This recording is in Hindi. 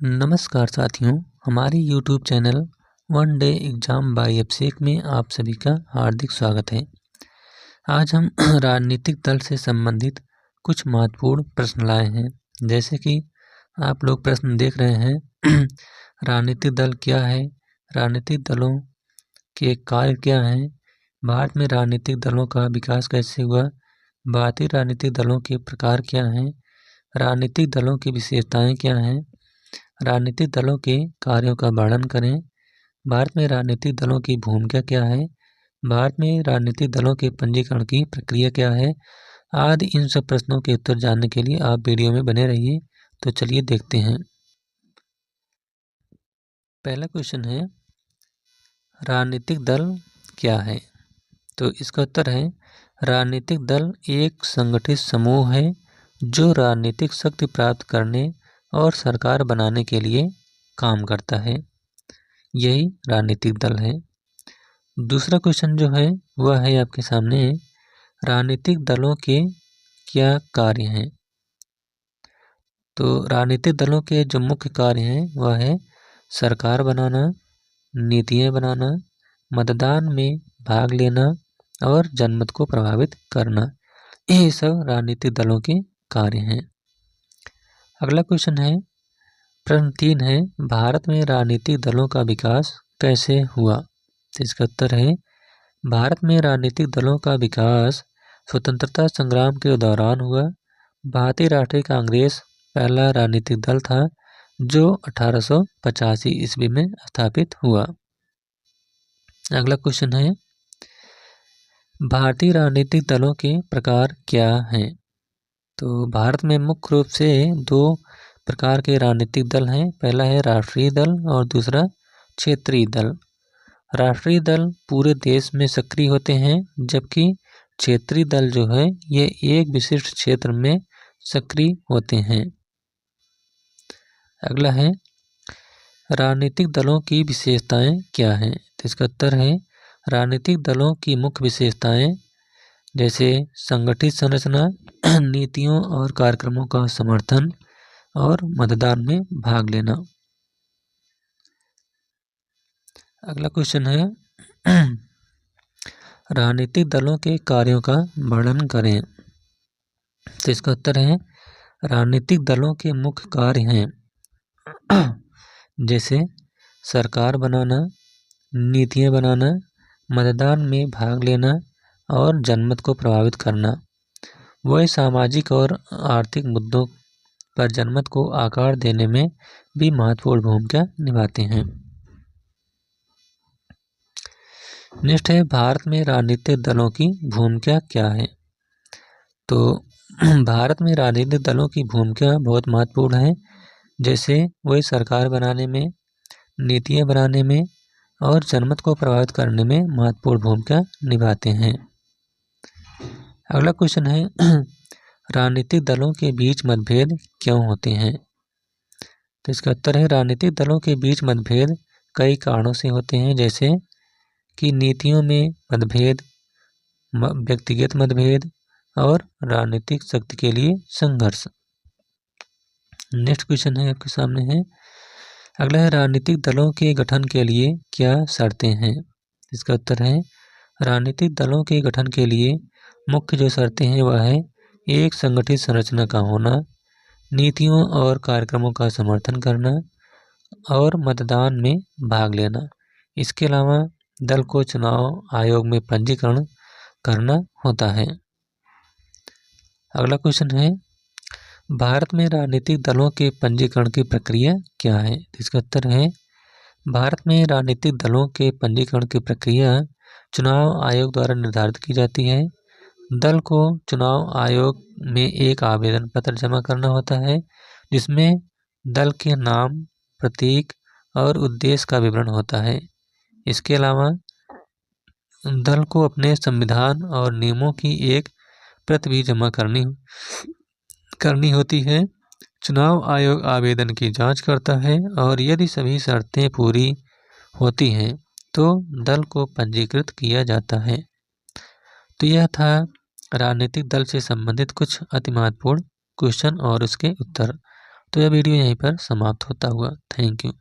नमस्कार साथियों, हमारी YouTube channel one day exam by Abhishek में आप सभी का हार्दिक स्वागत है। आज हम राजनीतिक दल से संबंधित कुछ महत्वपूर्ण प्रश्न लाए हैं। जैसे कि आप लोग प्रश्न देख रहे हैं राजनीतिक दल क्या है, राजनीतिक दलों के कार्य क्या हैं, भारत में राजनीतिक दलों का विकास कैसे हुआ, भारतीय राजनीतिक दलों के प्रकार क्या हैं, राजनीतिक दलों की विशेषताएँ क्या हैं, राजनीतिक दलों के कार्यों का वर्णन करें, भारत में राजनीतिक दलों की भूमिका क्या है, भारत में राजनीतिक दलों के पंजीकरण की प्रक्रिया क्या है, आदि इन सब प्रश्नों के उत्तर जानने के लिए आप वीडियो में बने रहिए। तो चलिए देखते हैं। पहला क्वेश्चन है, राजनीतिक दल क्या है? तो इसका उत्तर है, राजनीतिक दल एक संगठित समूह है जो राजनीतिक शक्ति प्राप्त करने और सरकार बनाने के लिए काम करता है। यही राजनीतिक दल है। दूसरा क्वेश्चन जो है वह है आपके सामने, राजनीतिक दलों के क्या कार्य हैं? तो राजनीतिक दलों के जो मुख्य कार्य हैं वह है सरकार बनाना, नीतियाँ बनाना, मतदान में भाग लेना और जनमत को प्रभावित करना। ये सब राजनीतिक दलों के कार्य हैं। अगला क्वेश्चन है, प्रश्न 3 है, भारत में राजनीतिक दलों का विकास कैसे हुआ? तो इसका उत्तर है, भारत में राजनीतिक दलों का विकास स्वतंत्रता संग्राम के दौरान हुआ। भारतीय राष्ट्रीय कांग्रेस पहला राजनीतिक दल था जो 1885 ईस्वी में स्थापित हुआ। अगला क्वेश्चन है, भारतीय राजनीतिक दलों के प्रकार क्या हैं? तो भारत में मुख्य रूप से दो प्रकार के राजनीतिक दल हैं। पहला है राष्ट्रीय दल और दूसरा क्षेत्रीय दल। राष्ट्रीय दल पूरे देश में सक्रिय होते हैं, जबकि क्षेत्रीय दल जो है ये एक विशिष्ट क्षेत्र में सक्रिय होते हैं। अगला है, राजनीतिक दलों की विशेषताएं क्या हैं? तो इसका उत्तर है, राजनीतिक दलों की मुख्य विशेषताएं जैसे संगठित संरचना, नीतियों और कार्यक्रमों का समर्थन और मतदान में भाग लेना। अगला क्वेश्चन है, राजनीतिक दलों के कार्यों का वर्णन करें। तो इसका उत्तर है, राजनीतिक दलों के मुख्य कार्य हैं जैसे सरकार बनाना, नीतियाँ बनाना, मतदान में भाग लेना और जनमत को प्रभावित करना। वह सामाजिक और आर्थिक मुद्दों पर जनमत को आकार देने में भी महत्वपूर्ण भूमिका निभाते हैं। नेक्स्ट है, भारत में राजनीतिक दलों की भूमिका क्या है? तो भारत में राजनीतिक दलों की भूमिका बहुत महत्वपूर्ण है। जैसे वे सरकार बनाने में, नीतियाँ बनाने में और जनमत को प्रभावित करने में महत्वपूर्ण भूमिका निभाते हैं। अगला क्वेश्चन है, राजनीतिक दलों के बीच मतभेद क्यों होते हैं? तो इसका उत्तर है, राजनीतिक दलों के बीच मतभेद कई कारणों से होते हैं, जैसे कि नीतियों में मतभेद, व्यक्तिगत मतभेद और राजनीतिक शक्ति के लिए संघर्ष। नेक्स्ट क्वेश्चन है आपके सामने है, अगला है, राजनीतिक दलों के गठन के लिए क्या शर्तें हैं? इसका उत्तर है, राजनीतिक दलों के गठन के लिए मुख्य जो शर्तें हैं वह है, एक संगठित संरचना का होना, नीतियों और कार्यक्रमों का समर्थन करना और मतदान में भाग लेना। इसके अलावा दल को चुनाव आयोग में पंजीकरण करना होता है। अगला क्वेश्चन है, भारत में राजनीतिक दलों के पंजीकरण की प्रक्रिया क्या है? इसका उत्तर है, भारत में राजनीतिक दलों के पंजीकरण की प्रक्रिया चुनाव आयोग द्वारा निर्धारित की जाती है। दल को चुनाव आयोग में एक आवेदन पत्र जमा करना होता है, जिसमें दल के नाम, प्रतीक और उद्देश्य का विवरण होता है। इसके अलावा दल को अपने संविधान और नियमों की एक प्रत भी जमा करनी होती है। चुनाव आयोग आवेदन की जांच करता है और यदि सभी शर्तें पूरी होती हैं तो दल को पंजीकृत किया जाता है। तो यह था राजनीतिक दल से संबंधित कुछ अति महत्वपूर्ण क्वेश्चन और उसके उत्तर। तो यह वीडियो यहीं पर समाप्त होता हुआ। Thank you.